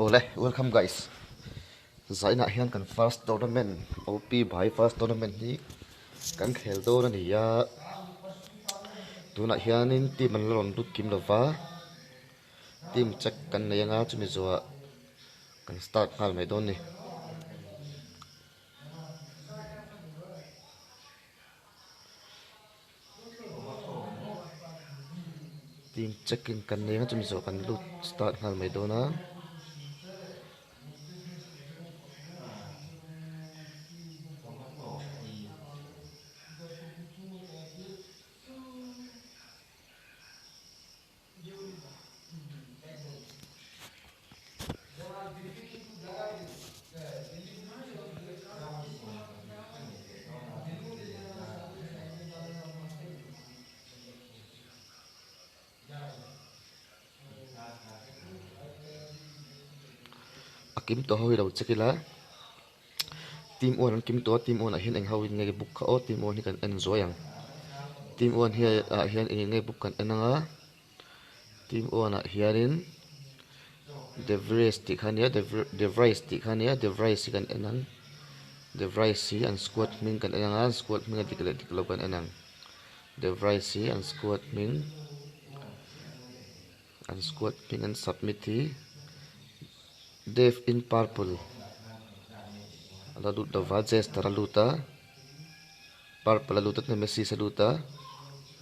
Ole, welcome guys. Zai na hian kan first tournament OP Bhai first tournament hi kan khel do na ni ya. Tuna hianin team an lon lut kim lova. Team check kan na yanga chumi zuwa kan start ngal mai don ni. Team checking kan na yanga chumi zuwa kan lut start ngal mai don na. Akim to hoi đâu checkila. Team 1 an kim to team 1 a hian eng hawin nge book kha o team 1 hi kan enjoy ang. Team 1 hi a hian eng nge book kan enanga. Team 1 a hianin Devrais ti khania Devrais kan enang. Devrais si an squad min kan enanga squad min diklo kan enang. Devrais si an squad min an submit hi Dev in purple lalu davajes taraluta purple laluta ne Messi saluta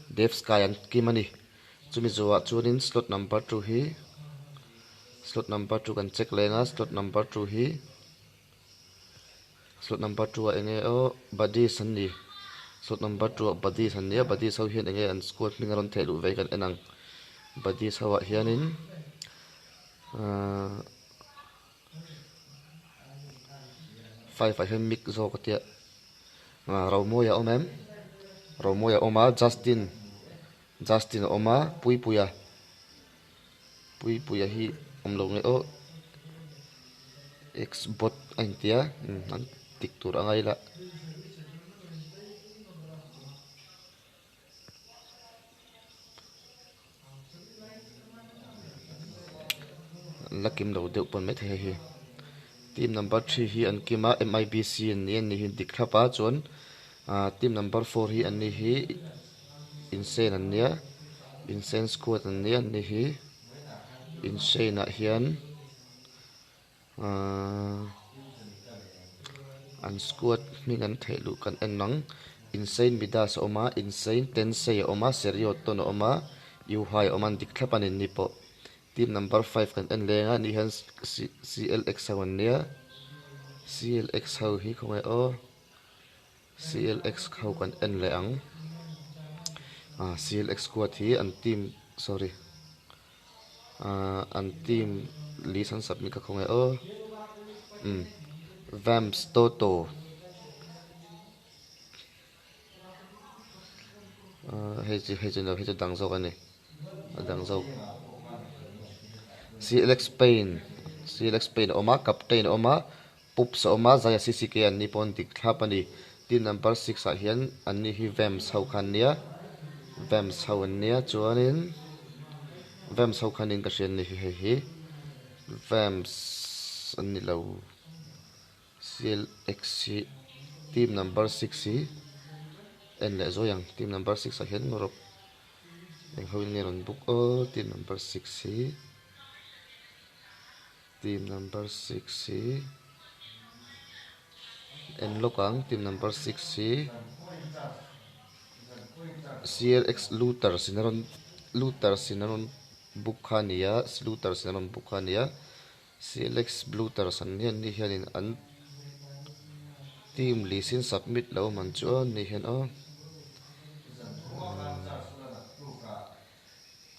Dev sky an kimani chumi zuwa chunin slot number 2 hi slot number 2 kan check lenga slot number 2 hi slot number 2 a enge o body sanni slot number 2 body sanni body sau hian enge an squad min ron thelu ve kan enang body sawa hianin five I have mix zo katia Raumoya omem Raumoya oma Justin oma puya hi omlo nge o x bot antia an tiktur angai la lakim lo deuh pon met he hi team number 3 hi an kima MIBC ni an ni hin dikhapa chon team number 4 hi an ni hi insane an nia insane squad an ni an ni hi insane a hian an squad min an thelu kan enang insane midas oma insane tensei oma serio ton oma yuhai oman dikhlapanin ni po team number 5 kan en lenga ni han CLX hawan nia CLX hau hi khongai o CLX hau kan en le ang CLX squad hi an team sorry an team lisan submit ka khongai o Vamps Toto hei dang zo kan ni dang zo CLX Spain oma captain oma pups oma zaya CCK an ni pon dikhlapani team number 6 a hian an ni hi Vamps hau khan nia Vamps hau an nia chuanin Vamps hau khanin ka hrian ni hi Vamps an ni lo CLX team number 6 hi en le zo yang team number 6 a hian morop eng hawin nge ron book o team number 6 hi team number 6 hi en lokang team number 6 hi CLX looter sinaron bukhania CLX looter san ni hianin an team lisin submit lo man chu ni hian o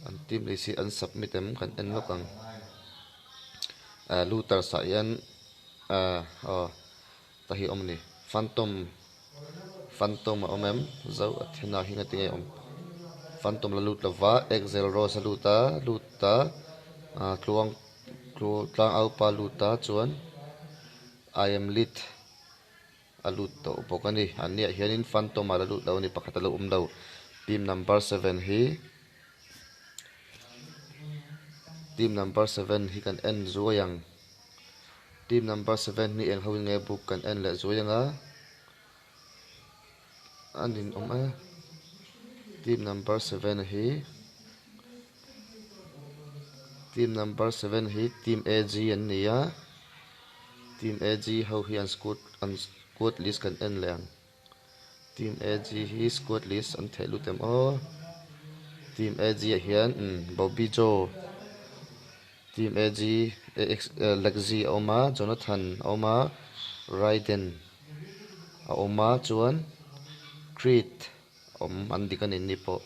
an team lisi an submit em kan en lokang looter sa yan tahi omni phantom omem zau athena hinga tinge om phantom la lut lova excel rose luta tluang au pa luta chuan I am lit alut to pokani ania hianin phantom ala lut lo ni pakhat lo lo team number 7 hi team number 7 hi kan en zo yang team number 7 ni eng hawin nge book kan en le zoyanga anin oma team number 7 hi team AG an nia team AG ho hi an squad list kan en leng team AG hi squad list an thelu tem o team AG hian Bobby Joe team AG Lexi oma Jonathan oma Raiden a oma chuan Creed an dikan in ni po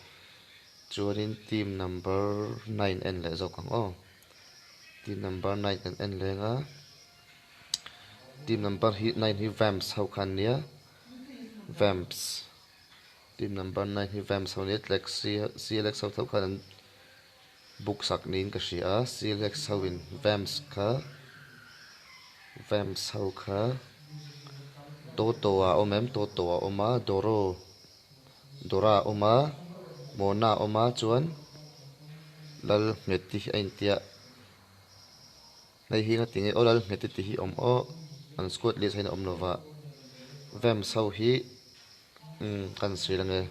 chuanin team number 9 en le zo kang o team number 9 kan en lenga team number 9 hi Vamps ho khan nia Vamps team number 9 hi Vamps ho ni Lexi CLX ho thau khan book sak nin ka hria CLX ho in Vamps ho kha Toto a omem Toto a oma Dora oma Mona oma chuan lal ngeti ein tia nei hi nga tinge olal ngeti ti hi om o an squad list hain om lova Vamps ho hi kan sri lange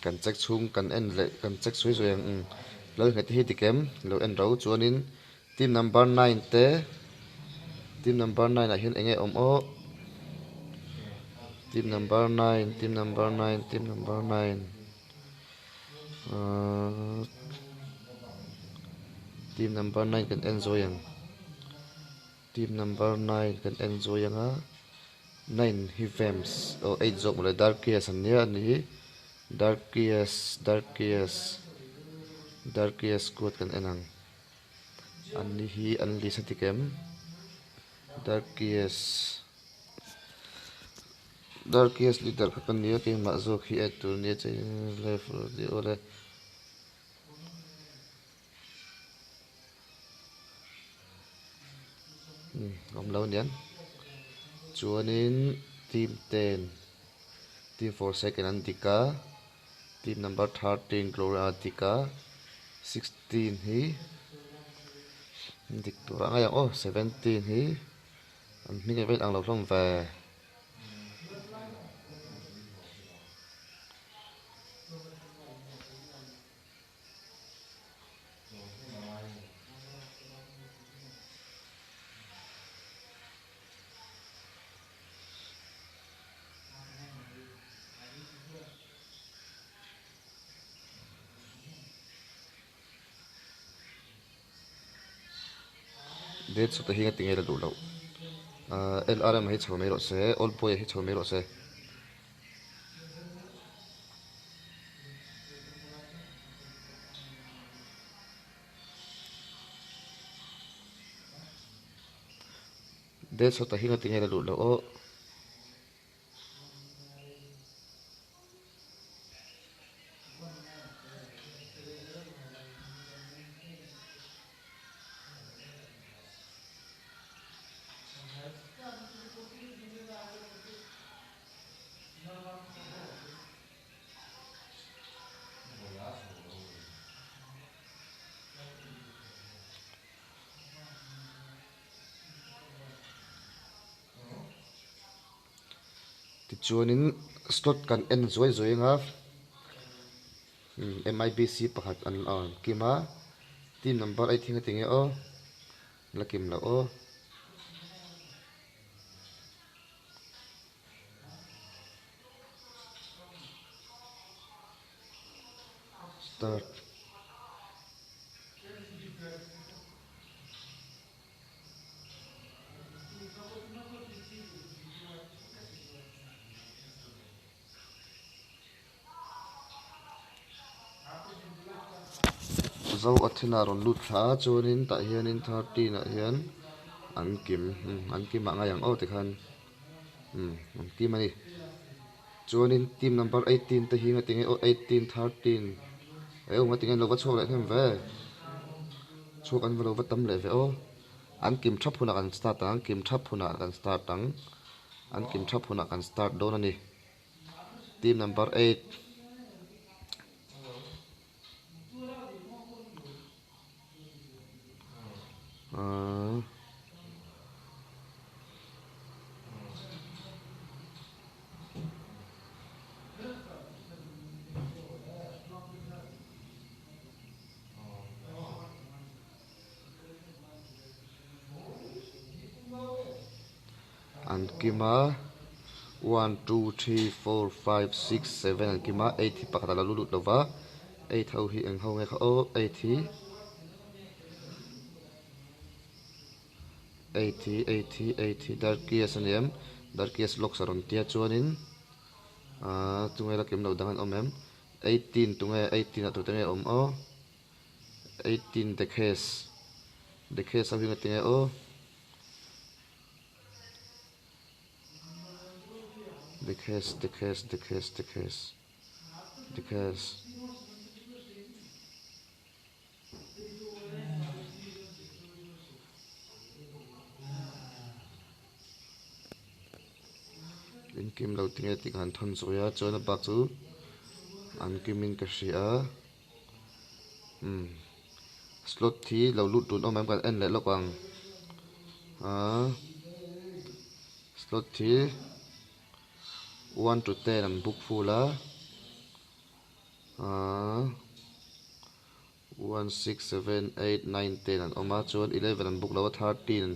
kan check chung kan en le kan check sui zoyang lal ngeti hi tikem lo en ro chuanin team number 9 te team number 9 a hian enge om o team number 9 team number 9 team number 9 team number 9 kan en zoyang team number 9 kan en zoyanga 9 hi Vamps o 8 zo mole Darkies an nia ni Darkies squad kan enang an ni hi an li satikem Darkies leader kan nia ke ma zo khi etur ni che left di ole om lo nian chuanin team 10 team 4 second Antika team number 13 Gloria Antika 16 hi dik tura nga yang 17 hi an mi nge vet ang lo hlom ve det so ta hi nga tinge la du lo LRM hi chho mai ro se all boy hi chho mai ro se det so ta hi nga tinge la du lo o ti chuanin slot kan en zoinga MIBC pakhat an kima team number 8 hinga tinge o lakim la o start zo athina ron lut tha chuanin tah hianin 13 ah hian an kim anga yang o ti khan an kim ani chuanin team number 18 te hi nga tinge o 18 13 ai o nga tinge lo va chhok le hem ve chhok an lo va tam le ve o an kim thap huna kan start ang kim thap huna kan start ang an kim thap huna kan start don ani team number 8 an kima 1 2 3 4 5 6 7 an kima 8 hi pakata la lulut lova 8 ho hi ang ho nge kha o 8 hi 80 darkias aniam darkias lok saron tia chuanin tungai la kem lo dangan omem 18 tungai 18 atu tenge om o 18 dekhes awi ngatinge o dekhes in kim lo tinge ti kan thon zoya chona bak chu an kimin ka hria slot thi lo lut tun omam kan en le lokang slot thi 1 to 10 an book full 1 6 7 8 9 10 an oma chuan 11 an book lo 13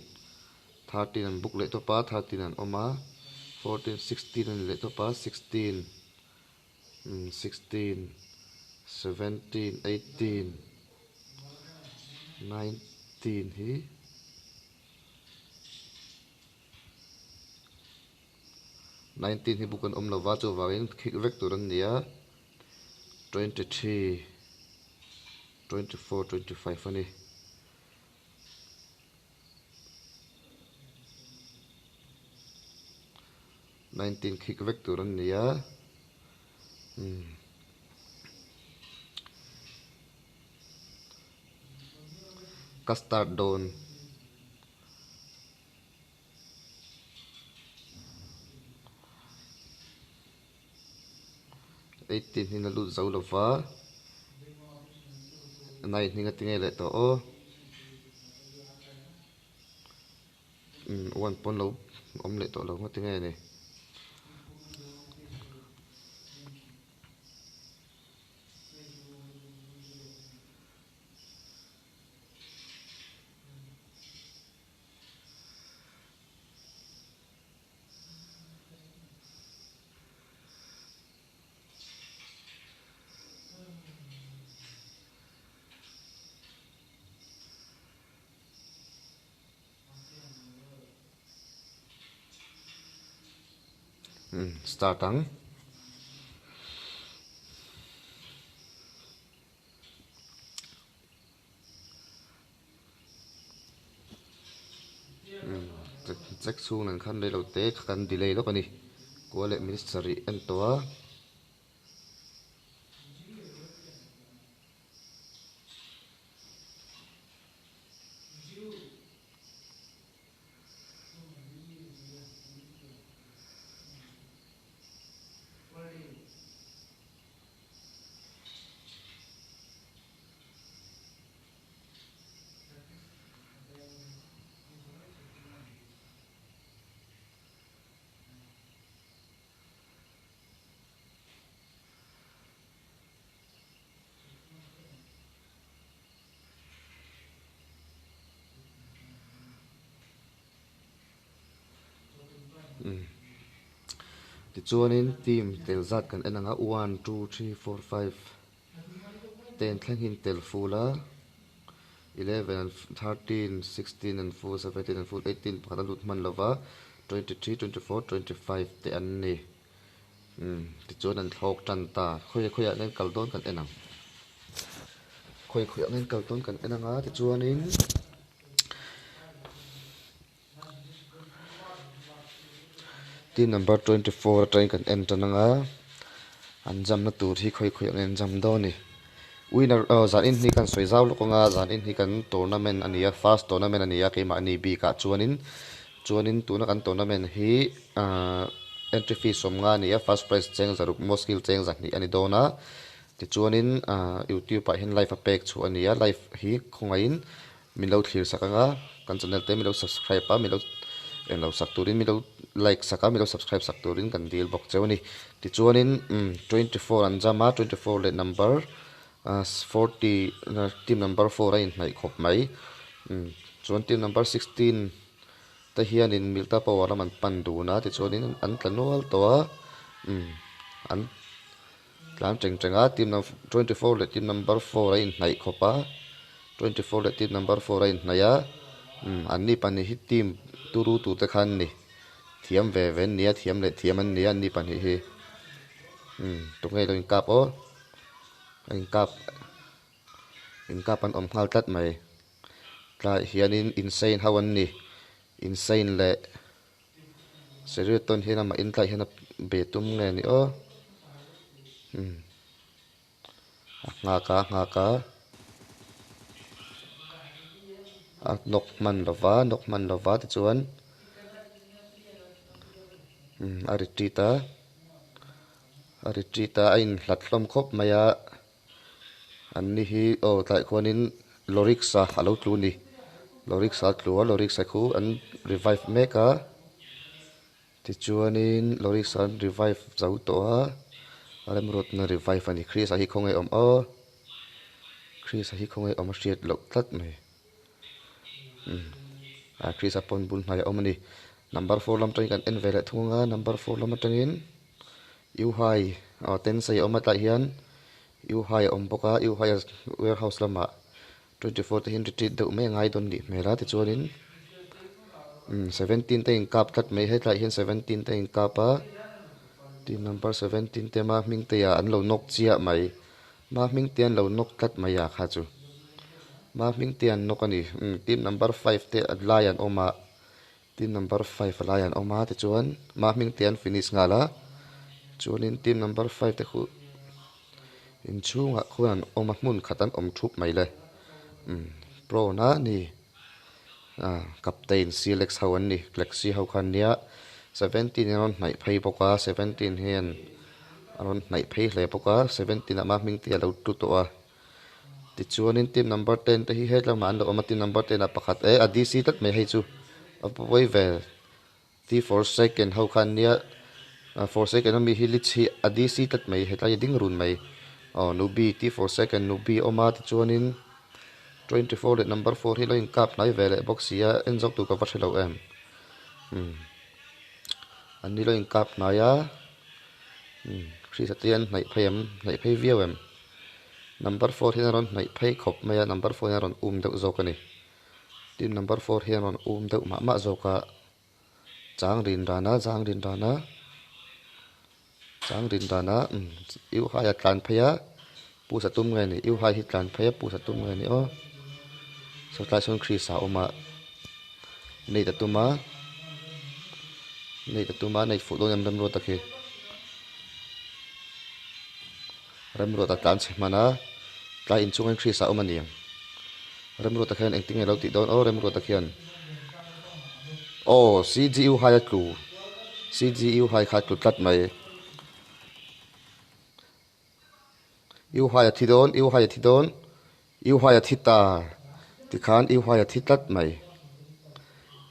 an book le to pa 13 an oma 14 16 an le to pa 16 16 17 18 19 hi 19 hi bukan om lova chu wangin kick vek turan nia 23 24 25 ani 19 kick vek turan nia ka start don 18 hina lut zo lova 9 hinga tinge le to o 1 pon lo om le to lo nga tinge ni start ang check su nan khan le lo te kan delay lo kani ko le ministry en to ti chuanin team tel zat kan enanga 1 2 3 4 5 10 thlang hin tel fula 11 and 13 16 and 4 17 and 4 18 pakata lut man lova 23 24 25 te an ni ti chuan an thok tan ta khoya nen kal don kan enang khoi khoi ang kal ton kan enanga ti chuanin team number 24 train kan enter nanga an jam na tur hi khoi khoi ang jam do ni winner zan in ni kan soizau lokonga zan in ni kan tournament ania first tournament ania ke ma ni bi ka chuanin tuna kan tournament hi entry fee som nga nia first prize cheng zaruk most skill cheng zan ni ani dona ti chuanin youtube pa hin live pack chu ania live hi khongain milo thlir sakanga kan channel te milo subscribe pa milo en lo sak turin milo like saka milo subscribe sak turin kan deal box chawni ti chuanin 24 an jama 24 le number 40 team number 4 in nai khop mai chuan team number 16 ta hian in milta pawara man pandu na ti chuanin an tlanol to an tlam chengchenga team number 24 le team number 4 in nai khopa 24 le team number 4 in naya an ni pani hi team turu tu te khan ni thiam ve ven nia thiam le thiam an nia ni pani hi tu ngai lo in kap o in kap an om khal tat mai tla hianin insane hawan ni insane le seriton hina ma in tla hina betum nge ni o nga ka nok man lova ti chuan aritrita ain hlathlom khop maya anni hi tlai khuanin loriksa alo tlu ni loriksa khu an revive meka ti chuanin loriksa an revive zau to a alam rot na revive ani khris a hi khongai om hriat lo tlat mai Chris upon bun mai omani number 4 lam tang kan en vele thunga number 4 lam tangin yu hai ten sai oma ta hian yu hai om boka yu hai warehouse lama 24 te hin retreat de me ngai don ni mera ti chuanin 17 te in kap tat me he ta hian 17 te in kapa team number 17 te ma ming te ya an lo nok chia mai ma ming te an lo nok tat mai ya kha chu ma ming tian no kani team number 5 te lion oma team number 5 lion oma te chuan ma ming tian finish ngala chuanin team number 5 te khu in chunga khuan oma mun khatan om thup mai le pro na ni captain select hawan ni flexi hau khan nia 17 aron nai phei boka 17 hian aron nai phei hle boka 17 ma ming tia lo tu to a ti chuanin team number 10 te hi hetla man lo ma team number 10 a pakhat a dc tat me hei chu apoi vel ti for second how khan nia for second mi hi lich hi a dc tat me hetla ding run mai nubi ti for second nubi oma ti chuanin 24 le number 4 hi lo in kap nai vele box ya enjok tu ka vathelo em ani lo in kap na ya khri satian nai phei viewem number 4 hian ron nai phei khop maya number 4 hian ron deuh zokani team number 4 hian ron deuh ma zoka chang rin dana yu hai atlan pheya pu satum ngai ni yu hai hi tlan pheya pu satum ngai ni o so ta son khri sa oma nei ta tuma nei fu do nam ro ta khi ram ro ta tan che mana tla in chung khri sa oma niam ram ro ta khan eng ting lo ti don ram ro ta khian cgu hai khat tu tlat mai yu hai thi don yu hai thi ta ti khan yu hai thi tlat mai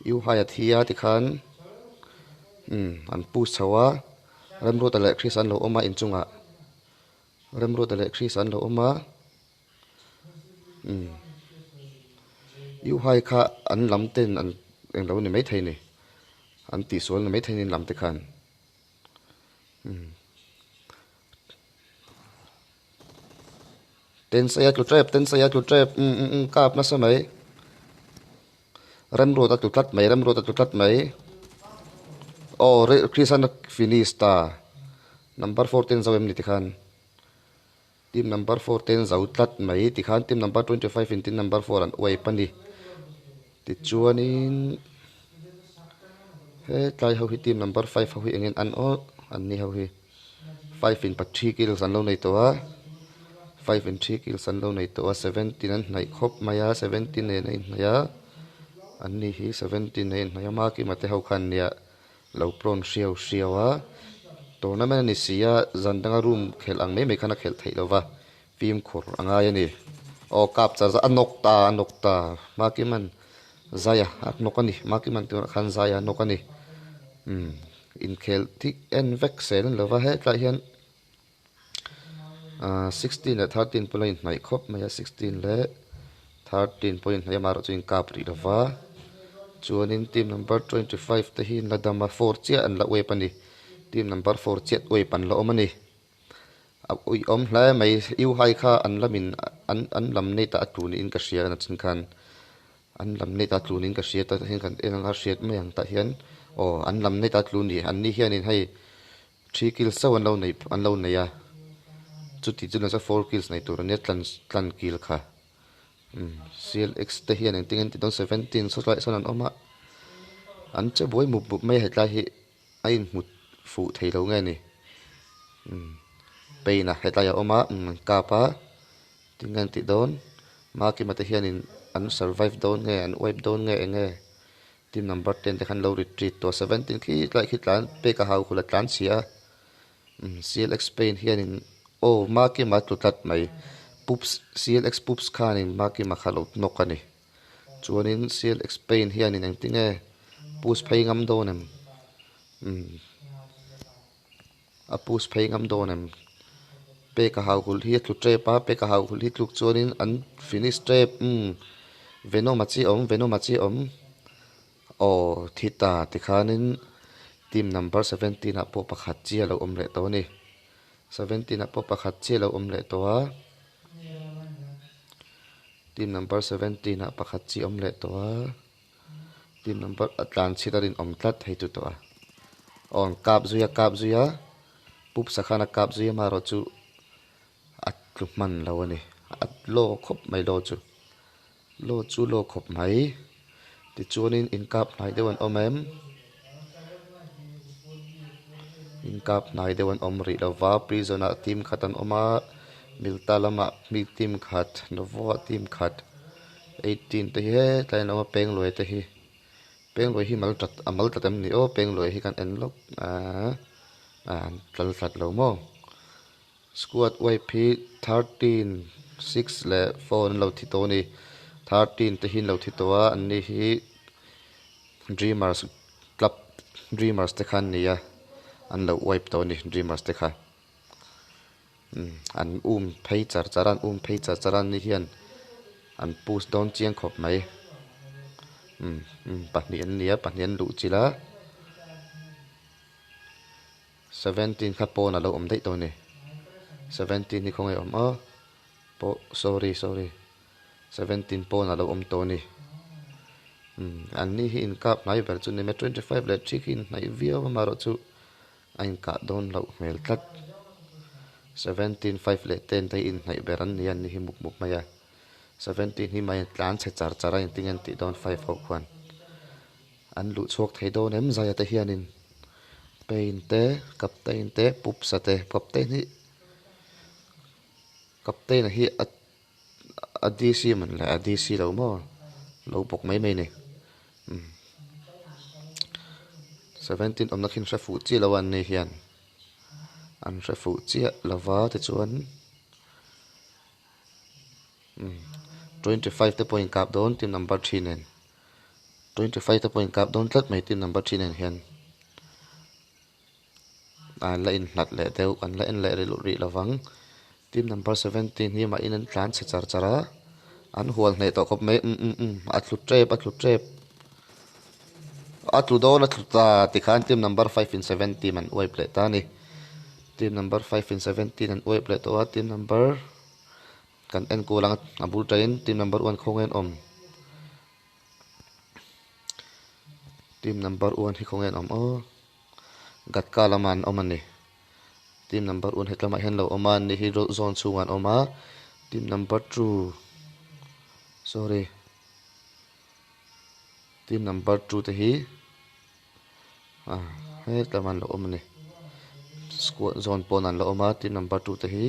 yu hai thia ti khan an pu chawa ram ro ta le khrisan lo oma in chunga ram ro ta le khrisan lo oma yu hai kha an lam ten an eng lo ni mai thei ni an ti sol ni mai thei ni lam te khan ten saya tu trap kap na samai ram ro ta tu tlat mai khrisan finish ta number 14 zawem ni ti khan team number 4 ten zau tlat mai ti khan team number 25 in team number 4 an wei pani ti chuanin he tlai ho hi team number 5 ho hi engin an o an ni ho hi 5 in pa 3 kills an lo nei to a 5 in 3 kills an lo nei to a 17 an hnai khop maya 17 ne nei hnaya an ni hi 17 ne hnaya ma ki mate ho khan nia lo pron hriau hriawa tournament ni sia zandanga room khel ang me khana khel thei lova film khur anga yani o kap char za anokta makiman zaya aknokani makiman tu khan zaya nokani in khel thik en vexel lova he tla hian 16 le 13 point mai khop maya 16 le 13 point maya maro chu in kap ri lova chuanin team number 25 te hin ladama 4 chia an la we pani team number 4 chet we pan lo omani ui om hla mai iu hai kha an lamin an lam nei ta tu ni in ka sia na chin khan an lam nei ta tu ni in ka sia ta hen kan en nga siat me ang ta hian o an lam nei ta tu ni an ni hian in hai 3 kills so an lo nei ya chu ti chu na sa 4 kills nei tur ne tlan kill kha CLX te hian en tingen ti don 17 so lai son an oma an che boy mu mai hetla hi ain mut fu thei lo nge ni peina hetla ya oma kapa tingen ti don ma ki mate hian in an survive don nge an wipe don nge enge team number 10 te khan lo retreat to 17 khi lai khi tlan pe ka hau khula tlan sia CLX Spain hian in ma ki ma tu tat mai pups CLX pups khan in ma ki ma khalo nokani chuanin CLX Spain hian in ang tinge pus phei ngam donem a pus phei ngam donem pe ka hau hul hi tlu tre pa pe ka hau hul hi tluk chuanin an finish trap venomachi om o thita tikhanin team number 17 a po pakhat chia lo om le to ni 17 a po pakhat chia lo om le to a team number 17 a pakhat chi om le to a team number atlan chidarin om tlat hei tu to a on kap zuya pup sakhana kap zuya maro chu atluman lo ani atlo khop mai lo khop mai ti chuanin in kap nai dewan omem in kap nai dewan omri lova prisoner team khatan oma miltalama mi team khat novo team khat 18 te he tlain oma pengloi te hi pengloi hi amal tatam ni o pengloi hi kan enlok tlal thlat lo mo squad YP 13 6 le 4 lo thi to ni 13 te hin lo thi to a an ni hi dreamers club dreamers te khan ni ya an lo wipe to ni dreamers te kha an phei charan ni hian an push down chiang khop mai pahnian nia pahnian lu chila 17 kha po na lo om dei to ni 17 ni khong ai om po sorry 17 po na lo om to ni an ni hi in kap nai ber chu ni me 25 le chicken nai vio maro chu ain ka don lo mel tlat 17 5 le 10 tai in nai beran ni an ni hi muk maya 17 hi mai tlan che chara in tingen ti don 5 ho kwan an lu chok thei don em zaya te hianin pain te captain te pup sa te captain hi ADC man la ADC lo mo lo pok mai ni 17 om nakhin hra fu chi lawan ni hian an hra fu chi lova te chuan 25 te point kap don team number 3 nen 25 te point kap don tlat mai team number 3 nen hian an la in hlat le deu an la en le ri lawang team number 17 hi ma in an tlan che chara an hual nei to khop mai atlu trap atlu don atlu ta tikhan team number 5 in 70 man oi play ta ni team number 5 in 17 an oi play to team number kan en ko lang abul train team number 1 khongen om team number 1 hi khongen om gat kalaman omani team number 1 hetlama hen lo oma ni hi zone chungan oma team number 2 sorry team number 2 te hi hetlaman lo om ni squad zone ponan lo oma team number 2 te hi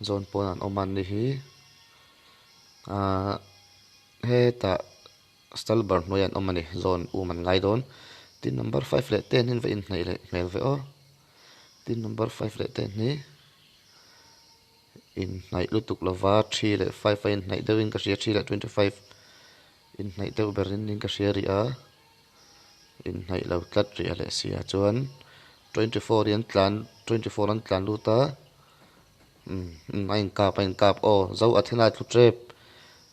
zone ponan oman ni hi heta stalber noyan omani zone uman ngai don team number 5 le 10 hin ve in nei le mel ve o team number 5 le 10 ni in nei lutuk lova 3 le 5 in nei dewin ka ria 3 le 25 in nei deu berin in ka ria ri a in nei lo tlat ri a le sia chuan 24 yan tlan 24 an tlan luta in kap o zo athena tlu trep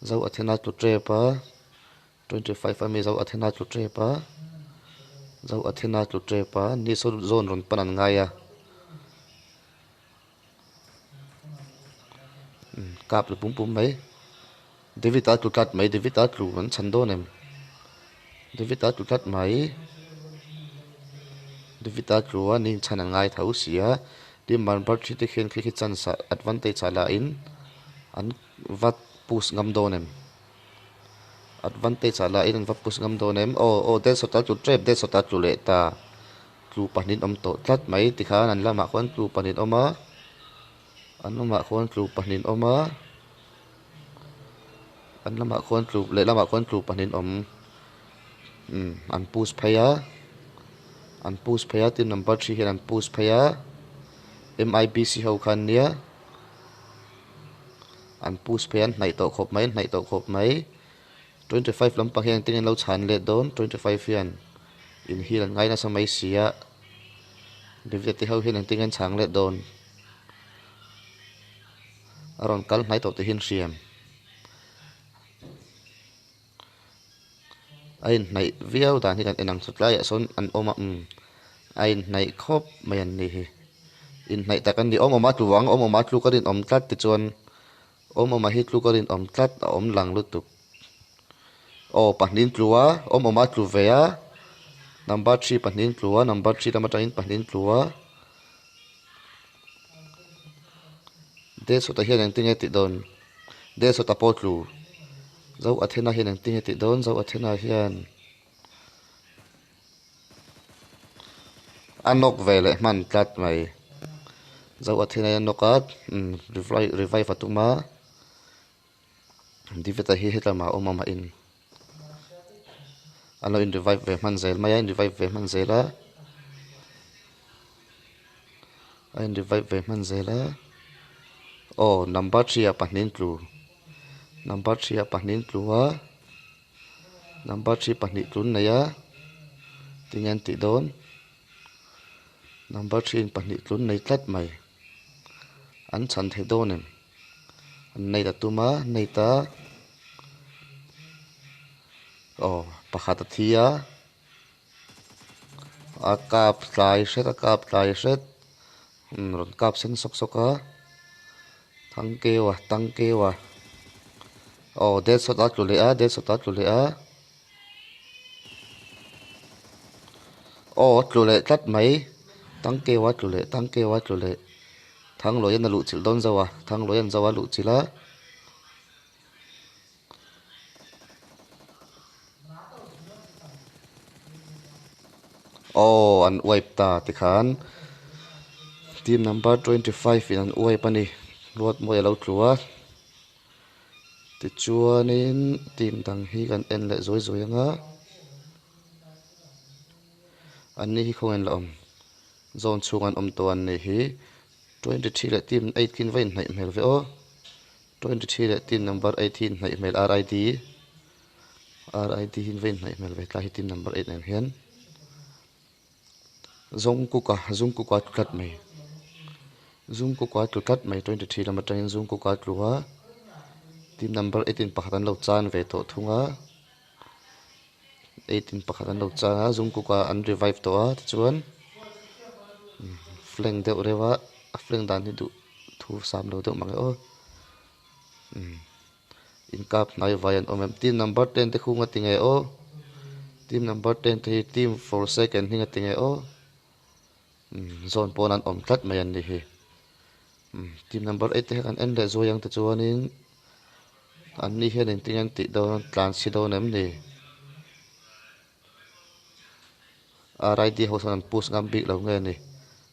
zo athena tlu trepa 25 ami zo athena tlu trepa zo athena tlu trepa ni so zone ron panan ngaya kap lu pum pum mai david atlu tat mai david atlu an chando nem david atlu tat mai david atlu ani chana ngai thau sia di man bar thi te khen khi chan sa advantage ala in an vat pus ngam do nem advantage ala in vat pus ngam do nem o de so ta tu trap de so ta tu le ta tu panin om to tlat mai ti kha an lama khon tu panin oma an lama khon tu panin oma an lama khon tu le lama khon tu panin om an pus phaya team number 3 hian an pus phaya MIBC ho khan nia an pus phayan nai to khop mai 25 lampang hian tingin lo chan le don 25 hian in hi lan ngai na samai sia David te ho hian tingin chang le don aron kal nai to te hin siam ain nai viau dan hi kan enang sutlai son an oma ain nai khop mayan ni hi in nai takan ni oma tu wang oma tu karin om tlat ti chuan oma hi tu karin om tlat om lang lutuk o pahnin tluwa oma tu veya number 3 pahnin tluwa number 3 tamata in pahnin tluwa de so ta hian ting ti don de so ta potlu zo athena hian ting ti don zo athena hian anok vele man tlat mai zo athena yan nokat revive atuma diveta hi hetama oma ma in ano in revive ve man zel maya in revive ve man zela in revive ve man zela o number 3 a pahnin tlu number 3 a pahnin tluwa number 3 pahni tlun naya tingan ti don number 3 in pahni tlun nei tlat mai an chan the donem an nei ta tuma nei ta o pakhat thia akap tlai set ron kap sen sok soka tangkewa o de so ta tu le a o tu le tlat mai tangkewa tu le thang lo yan lu chil don zawa thang lo yan zawa lu chila an wipe ta ti khan team number 25 in an wipe ani ruat mo ya lo tluwa ti chuanin team dang hi kan en le zoi anga an ni hi khongen la om zone chungan om to an ni hi 23 le team 18 vein nai mel ve o 23 le team number 18 nai mel RID hin vein nai mel ve tla hi team number 8 en hian zong ku ka tlat mai 23 number 10 zong ku ka tluwa team number 18 pakhatan lo chan ve to thunga 18 pakhatan lo chana zong ku ka an revive to a chuan flank de rewa flank dan hi du thu sam lo de mang o in kap nai vayan omem team number 10 te khunga tinge o team number 10 te team for second hinga tinge o zone pon an om tlat mai an ni hi team number 8 te kan en le zo yang te chuanin an ni hian in ting an ti do tlan si do nem ni rid ho san an push ngam bik lo nge ni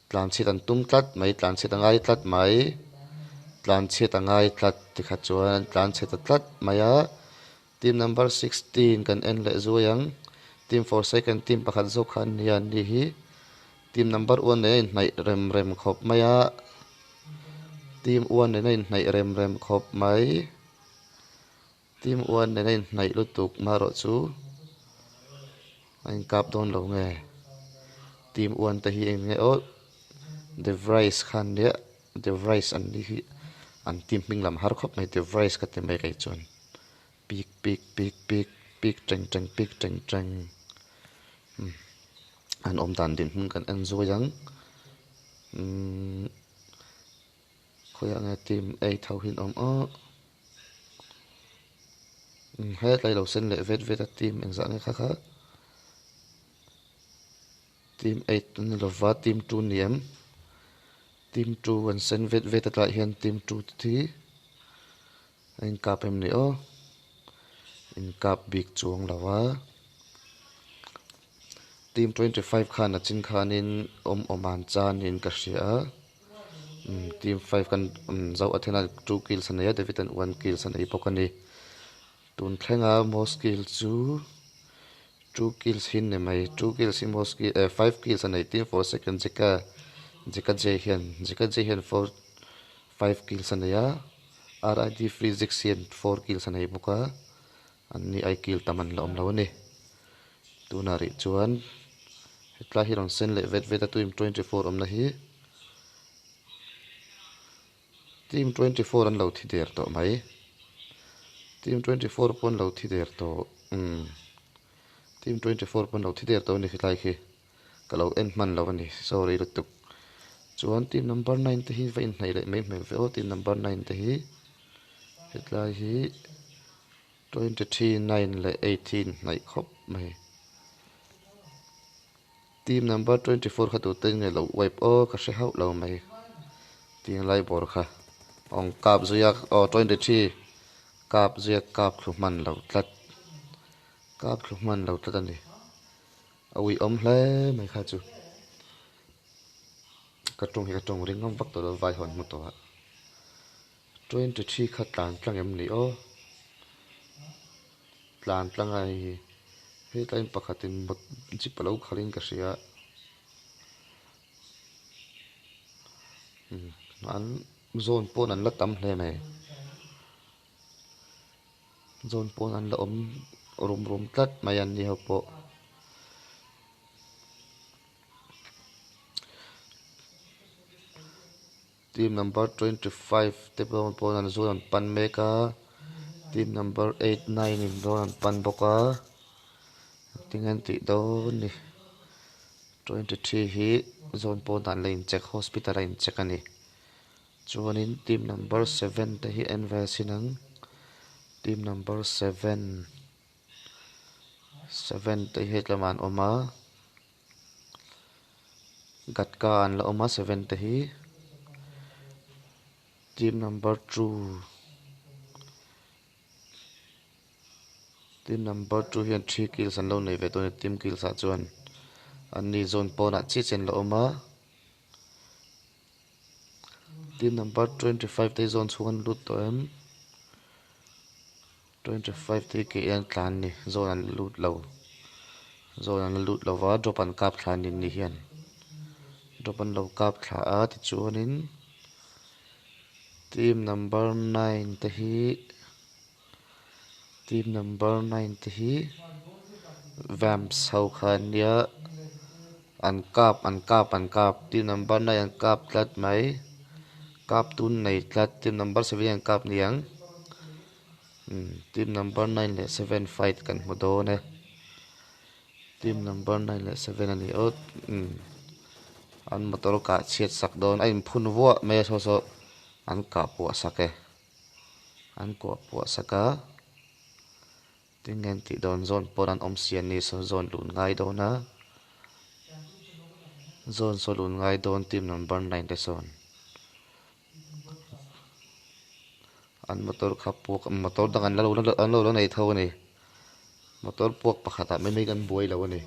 tlan si an tum tlat mai tlan si tangai tlat mai tlan si tangai tlat ti kha chuan tlan si ta tlat maya team number 16 kan en le zo yang team for second team pakhat zo khan hian ni hi team number 1 ne nai rem rem khop maya team 1 ne nai rem rem khop mai team 1 ne nai lutuk maro chu anh kap don lo nge team 1 te hi eng nge o the rice khan dia the rice an ni hi an team ming lam har khop mai the rice ka te mai kai chon pik pik pik pik pik treng treng pik treng treng an om dan din hun kan en zo yang khoya nga team 8 thau hin om o hết lại đầu sen lệ vết vết team eng za nga kha kha team 8 ni lo va team 2 niam team 2 an sen vết vết lại hian team 2 thi anh kap em ni o in kap big chuang lawa team 25 khan a chin khan in oman chan in ka hria team 5 kan zau athena 2 kills an ya david an 1 kills an ei pokani tun thlenga mo skill chu 2 kills hin ne mai 2 kills in mo skill 5 kills an ei team for second jeka je hian for 5 kills an ya rid free zixian 4 kills an ei boka an ni ai kill taman la om lo ni tunari chuan hetla hi ron sen le vet vet a tuim 24 om na hi team 24 an lo thi der to mai team 24 pon lo thi der to team 24 pon lo thi der to ni hi lai khi kalo en man lo ni sorry lutuk chuan team number 9 te hi vein nei le mai mai ve o team number 9 te hi hetla hi 23 9 le 18 nei khop mai team number 24 khatu ten nge lo wipe o ka hre hau lo mai ting lai bor kha ong kap zuyak o 23 kap zuyak kap khluman lo tlat kap khluman lo tlat ani awi om hle mai kha chu ka tung ring ngam vak to lo vai hon mu to 23 kha tlang em ni o tlang ai he tain pakhatin bot chi palo khalin ka hria an zone pon an la tam hle mai zone pon an la om rum tlat mai an ni ho po team number 25 te pon an zone an pan meka team number 8 9 in zone an pan boka tingan ti do ni 23 hi zone pon dan lane check hospital line check ani chuanin team number 7 te hi envasinang team number 7 te hi tlaman oma gatka an la oma 7 te hi team number 2 team number 2 hian 3 kills an lo nei ve to ni team kills a chuan an ni zone pon a chi chen la oma team number 25 te zone chuan lut to em 25 te ke an tlan ni zone an lut lo wa drop an kap thlan in ni hian drop an lo kap thla a ti chuanin team number 9 te hi team number 9 te hi vamps ho khan nia an kap team number 9 an kap tlat mai kap tun nei tlat team number 7 an kap niang team number 9 le 7 fight kan hmu do ne team number 9 le 7 ani o an motor ka chiat sak don ai phun wa me so an ka pu sake an ko pu saka tingen ti don zone pon an om sian ni so zone lun ngai do na zone solun ngai don team number 9 te son an motor khapuk motor dangan lo nei tho ni motor puak pakhata mai kan buai lo ni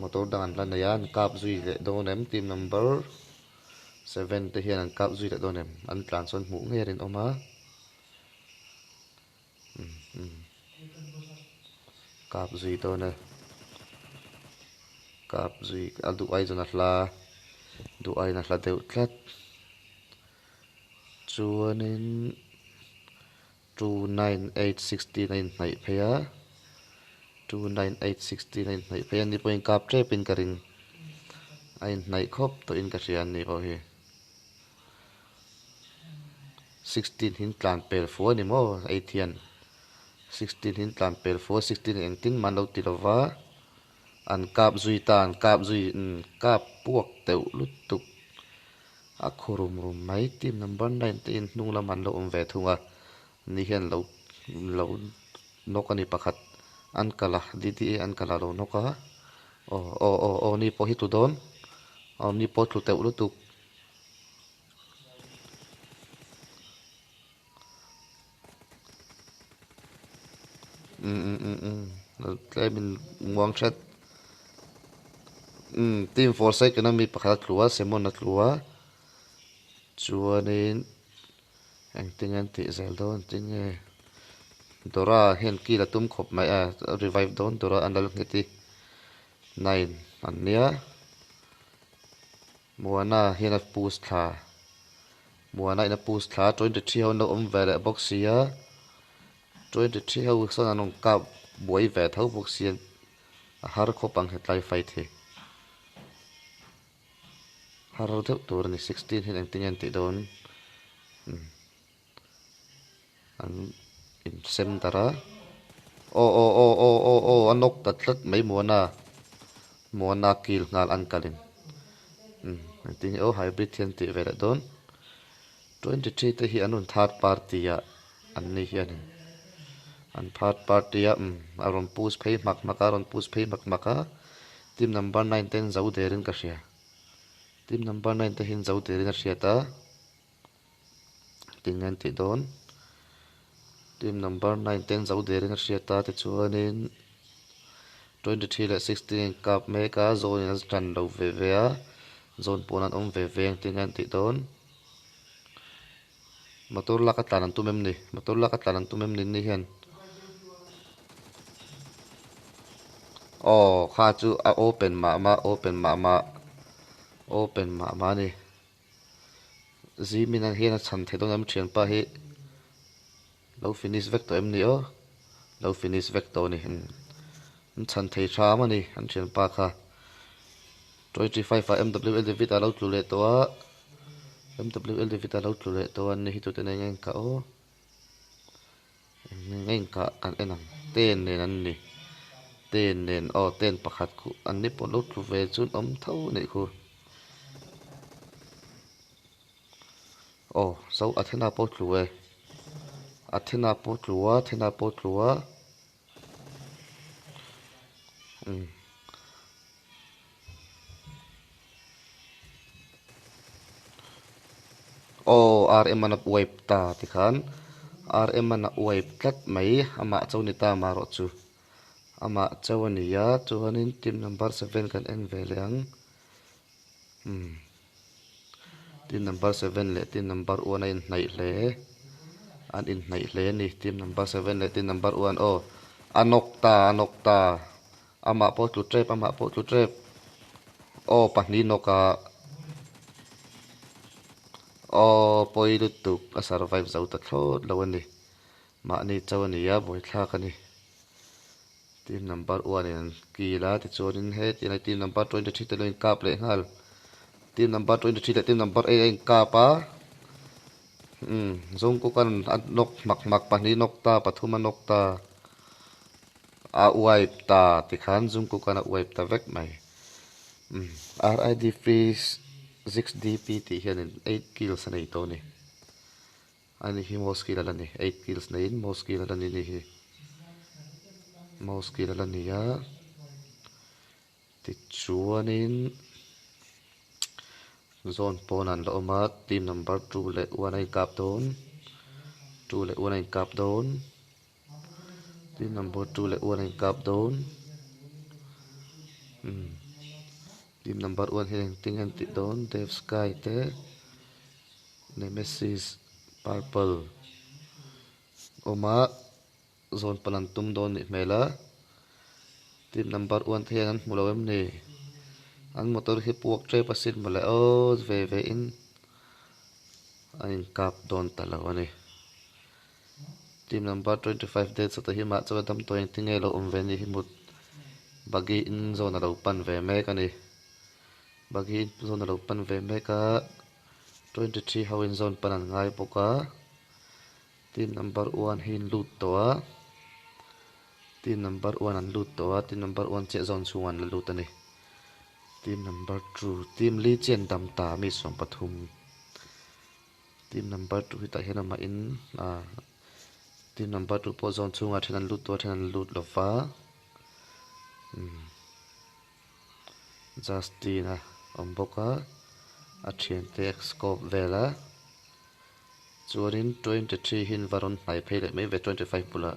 motor dangan lan ya an kap zui le don em team number 7 te hian an kap zui le don em an tlan son mu ngerin oma kap zui to na kap zui adu ai zona hla du ai na hla deuh tlat chuanin 29869 nai phaya 29869 nai phaya ni point kap tre pin karin ai nai khop to in ka rian ni ko hi 16 hin tlan pel fo ni mo ai thian 16 hin tlan pel fo 16 eng tin man lo ti lova an kap zui tan kap zui kap puak teuh lut tuk a khorum rum mai team number 9 te in hnung lam an lo om ve thunga ni hian lo nokani pakhat an kala didi an kala lo noka o ni po hi tu don ni po tu teuh lut tuk tlai min muang that team foresight kana mi pakhat tlua semon na tlua chuanin ang tingan ti zel don tinge dora hen ki la tum khop mai a revive don dora andal ngeti 9 ania muana hen a pus tha muana ina pus tha 23 ho no om vele boxia 23 ho son anong ka boi ve thau boxia har khopang hetlai fight he har theu tur ni 16 hen ang tingan ti don an in sem tara anok tatlat mai muana kil ngal an kalin I think hybrid hian ti vela don 23 te hi anun third party ya an ni hian an third party ya aron pus phei mak makaron pus phei mak maka team number 9 ten zau derin ka hria team number 9 te hin zau derin a hria ta tingan ti don team number 9 ten zau derin a hria ta te chuanin 23 le 16 kap meka zone as tran lo ve ve a zone ponan om ve veng tingan ti don motor laka tlan tu mem ni motor laka tlan tu mem ni hian kha chu a open ma ni zimin an hian a chan the don am thian pa hi lo finish vek to em ni lo finish vek to ni an chan thei tha ma ni an thian pa kha 25 fa MWL David alo tlule to a MWL David alo tlule to an ni hi tu te ngen ka ngen ka kan enang ten nen an ni ten nen ten pakhat khu an ni pon lo tlu ve chun om thau nei khu so athena po tluwe athena po tluwa RM an wipe ta ti khan RM an wipe tlat mai ama chawni ta ma ro chu ama chawani ya chuanin team number 7 kan en ve leang team number 7 le team number 1 in hnai hle an in hnai hle ni team number 7 le team number 1 anok ta ama po tlu trap pahni noka poi lutuk a survive zau ta thlot lo ani ma ni chawani ya boi thla ka ni team number 1 in kila ti chorin he ti na team number 23 te loin kap le ngal team number 23 le team number 8 in kapa zong ko kan nok mak pahni nok ta pathuma nok ta a wipe ta ti khan zong ko kan a wipe ta vek mai RID freeze 6DP ti hian 8 kills nei to ni ani hi moski la ni 8 kills nei moski la ni ni hi moski la ni ya ti chuanin zone ponan lo oma team number 2 le 1 ai kap don 2 le 1 ai kap don team number 2 le 1 ai kap don team number 1 hian ting an ti don Dave Sky te Nemesis Purple oma zone palan tum don ni mela team number 1 hian an mulawem ni an motor hi puak tre pasin mala o ve in an kap don talawani team number 25 dates at hi ma chawa dam toin tinge lo omveni hi mut bagi in zone lo pan ve me kani bagi in zone lo pan ve me ka 23 how in zone panan ngai poka team number 1 hin lut towa team number 1 an lut towa team number 1 che zone chuan la lut ani team number 2 team li chen dam ta mi som pathum team number 2 hita hian ma in team number 2 po zone chunga thenan lut to thenan lut lova Justina omboka a thian te scope vela chuanin 23 hin varon hnai phei le mai ve 25 pula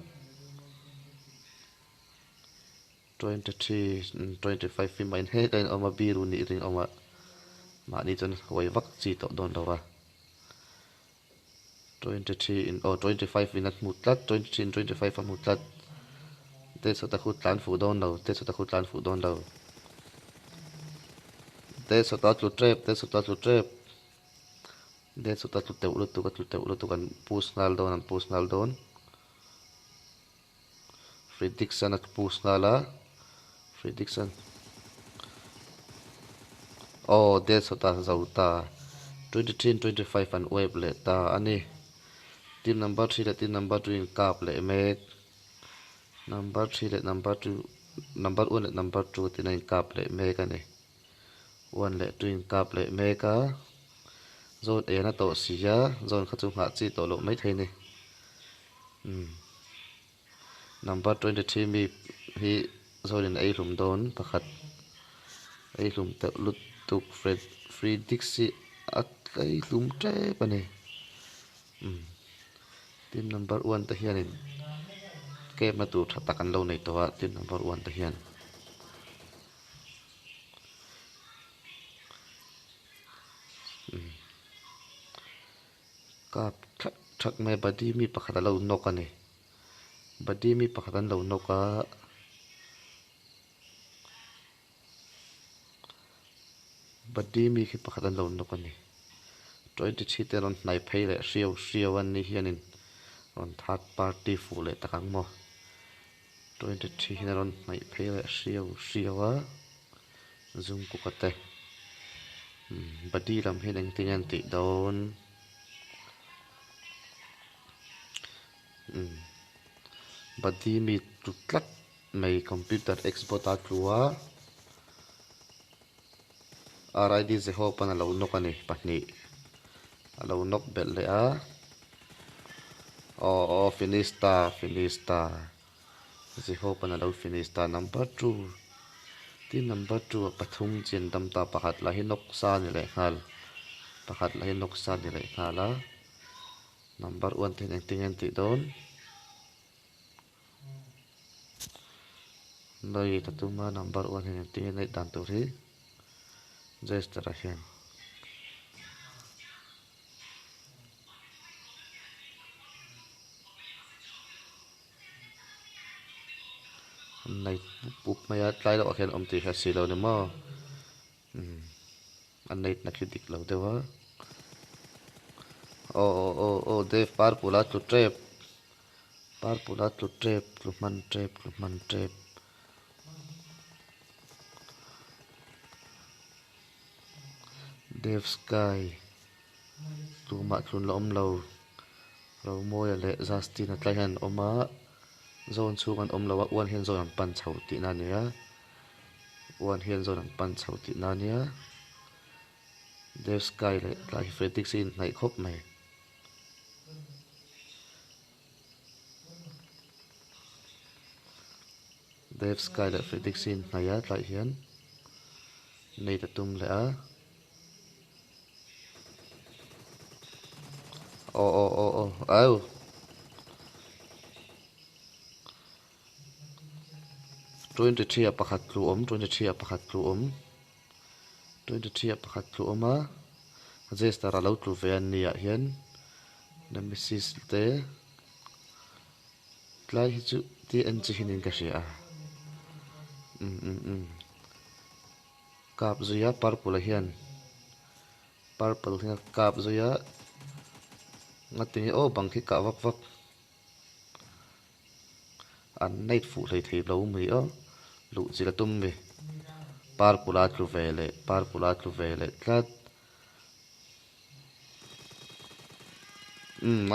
23 25 fi main he kain oma biru ni ring oma ma ni chon hoi vak chi to don lawa 23 in 25 in at mutlat 23 in 25 a mutlat te so ta khut tlan fu don lo te so ta khut tlan fu don lo te so ta tlu trap te so ta tlu trap te so ta tlu te ulo tu kan pusnal don an pusnal don Fredrickson at pusnala Fredrickson te so ta zauta 23 in 25 an web le ta ani team number 3 le team number 2 in kap le mek number 3 le number 2 number 1 le number 2 tin in kap le mek ani 1 le 2 in kap le meka zone e na to sia zone kha chu nga chi to lo mai theini number 23 mi hi zone in ai lum don pakhat ai lum te lut tuk free dixi at ai lum tre pani team number 1 ta hian in ke ma tu tha takan lo nei to wa team number 1 ta hian kap thak me badi mi pakhat lo nok ani badi mi pakhat an lo noka badi mi khi pakhat an lo nok ani 23 te ron hnai phei le hriau an ni hianin ron third party fu le takang mo 23 hin ron hnai phei le hriau a zoom ku kate badi lam hin eng ting an ti don badi mi tutlat mai computer export a tlua RID ze ho pan alo nok ani pahni alo nok bel le a finista ze ho pan alo finista number 2 ti number 2 pathum chin dam ta pakhat la hi nok sa ni le hal pakhat la hi nok sa ni le hala number 1 ten eng ting an ti don noi tatuma number 1 hen ting nei dan to ri register a hian này bục mày trai đó khen ông thì phải xì lâu nữa mà anh này là khi địch lâu thế quá Dave par pula tu trap luman trap Dave Sky tu ma tun lom lâu lâu môi lệ Justin at lại hẳn oma zone chu kan om lawa one hian zone an pan chho ti na nia one hian zone an pan chho ti na nia Dave Sky le lai Fredix in nai khop mai Dave Sky le Fredix in nai a lai hian nei ta tum le a ô áo 23 pakhat tlu om 23 pakhat tlu om 23 pakhat tlu oma register alo tlu ve an nia hian nemesis te tlai hi chu ti an chi hinin ka hria kap zuya purple hian purple hian kap zuya ngatingi o bangki ka vak vak an night fu lei thei lo mi o lu chila tum mi purple atlu vele tlat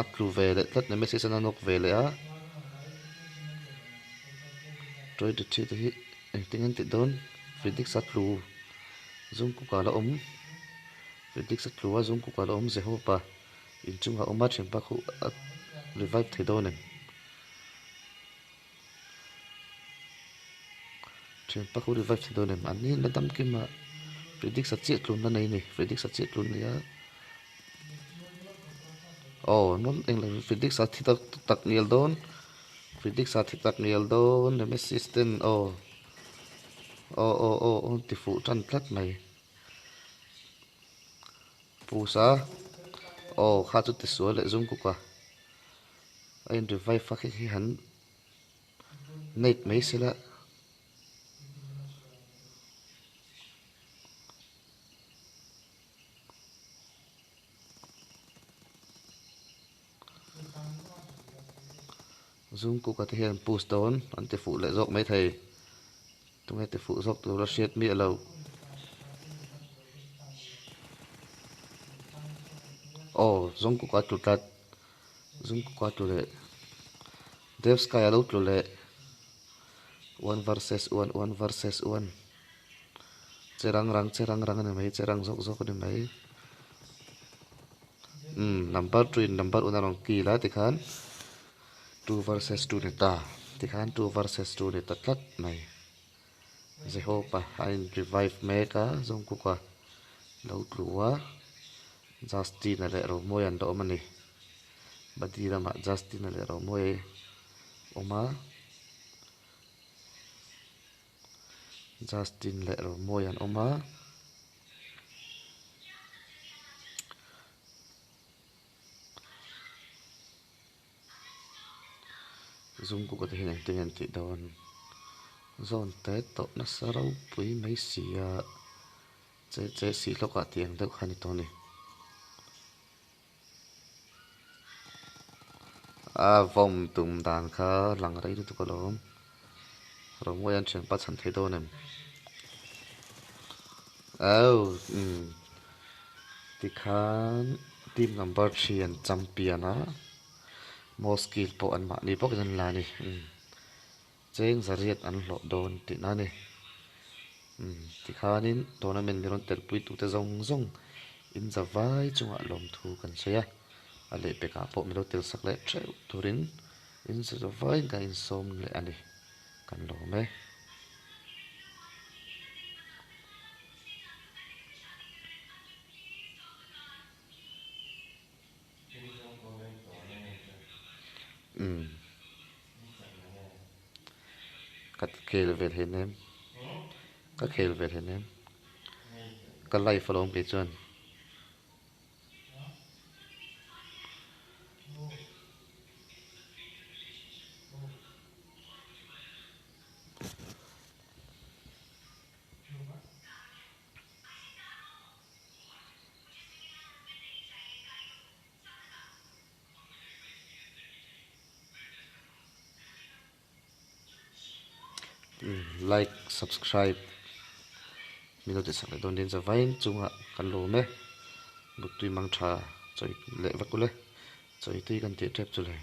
atlu vele tlat nemesis an anok vele a 23 te hi engtingan ti don fidik satlu zum ku kala om fidik satlu a zum ku kala om jehopa inchunga oma thempa khu revive thei donem thempa khu revive thei donem ani nadam kima fidik satchi tlun na nei ni fidik satchi tlun nia non englang fidik sathi tak nial don fidik sathi tak nial don nemesis ten ti fu than tlat mai pusa kha chu ti sual le zum ku ka ein revive fa khi han net mai sila zum ku ka te hian push down an ti fu le jok mai thei tungai ti fu jok tu la shet mi alo zum ku ka tu tat zum ku ka tu le dev sky alo tu le 1 versus 1 versus 1 cherang rang ne mai cherang jok ne mai number 3 number unarong ki la ti khan 2 versus 2 ne ta ti khan 2 versus 2 ne ta tlat mai jehopa ein revive meka zum ku ka lo tluwa Justin ale ro moi an do mani badira ma Justin ale ro moi oma Justin le ro moi an oma zoom ku ka te hin tengen ti don zone te to na sarau pui mai sia che si loka tiang deuh khani to ni vom tum dan kha lang rai tu ko lom ro moi an chen pa chan thei do nem ti khan team number 3 an champion a mo skill po an ma ni pok an la ni cheng zariat an hlo don ti na ni ti khanin tournament ni ron tel pui tu te zong in zawai chunga lom thu kan cheya ale peka po mi lo tel sak le treu turin in zawai ga in som le ani kan lo me kat khel vel henem ka khel vel henem ka lai folom pe chuan like subscribe mi lo te sak le don din zawai chunga kan lo me buk tui mang tha choi le vakule choi tui kan ti trep chule